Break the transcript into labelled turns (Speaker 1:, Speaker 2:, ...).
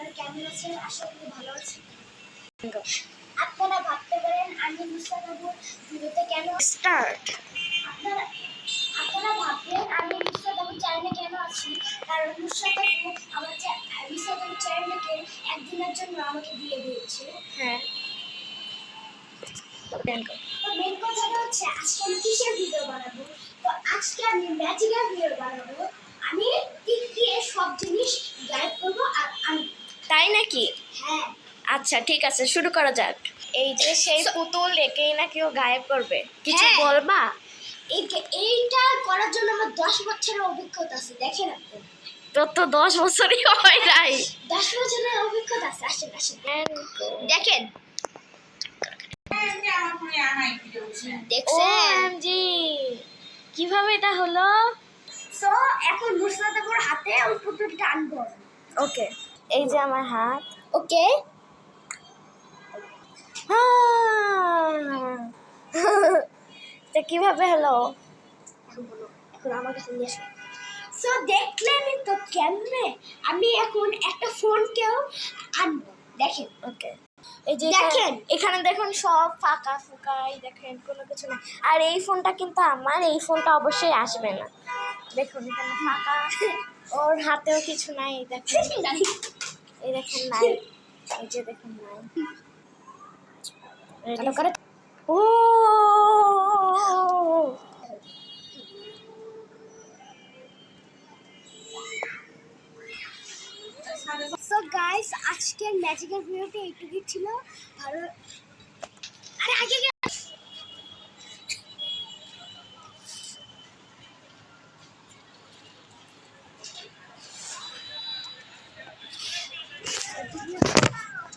Speaker 1: আপনারা কেমন আছেন? আশা করি ভালো আছেন। আপনারা ভাবতে পারেন আমি নুসরাত আপুর ভিডিওতে কেন
Speaker 2: স্টার্ট।
Speaker 1: আপনারা ভাববেন আমি নুসরাত আপুর চ্যানেলে কেন আছি, কারণ নুসরাত আপু নুসরাত আপুর চ্যানেলকে একদিনের জন্য আমাকে দিয়ে দিয়েছে।
Speaker 2: হ্যাঁ,
Speaker 1: তো মেন কথাটা হচ্ছে আজকে আমি কিসের ভিডিও বানাবো। তো আজকে আমি ম্যাজিকের ভিডিও বানাবো। আমি টিক দিয়ে সব জিনিস গায়েব করবো আর আমি।
Speaker 2: তাই নাকি?
Speaker 1: হ্যাঁ।
Speaker 2: আচ্ছা, ঠিক আছে, শুরু করা যাক। এই যে সেই পুতুল একেই নাকি ও গায়েব করবে, কিছু
Speaker 1: হ্যাঁ।
Speaker 2: বলবা?
Speaker 1: এইটা করার জন্য আমার 10 বছরের অভিজ্ঞতা আছে। দেখেন আপনি,
Speaker 2: তোর তো 10 বছরই হয় নাই।
Speaker 1: 10 বছরের অভিজ্ঞতা আছে। আসেন দেখেন, দেখছেন
Speaker 2: OMG, কিভাবে এটা হলো?
Speaker 1: সো এখন নুসরাত আপুর হাতে ওই পুতুলটা আনবো।
Speaker 2: ওকে, এই যে আমার হাত।
Speaker 1: ওকে,
Speaker 2: এটা কিভাবে হলো?
Speaker 1: এখন আমার কাছে নিয়ে আসো। সো দেখলেনই তো কেমনে আমি এখন একটা ফোনকেও আনবো। দেখেন,
Speaker 2: ওকে, এই যে
Speaker 1: দেখেন।
Speaker 2: এখানে দেখুন সব ফাঁকা ফাঁকা, এই দেখেন কোনো কিছু না। আর এই ফোনটা কিন্তু আমার, এই ফোনটা অবশ্যই আসবে না। দেখুন এখানে ফাঁকা, ওর হাতেও কিছু নাই। এই দেখেন, এই দেখেন নাই, এই যে দেখুন নাই।
Speaker 1: ভালো করে।
Speaker 2: ও
Speaker 1: সো গাইস, আজকের ম্যাজিকের ভিডিওটা এইটুকুই ছিল। ভালো, আরে আগে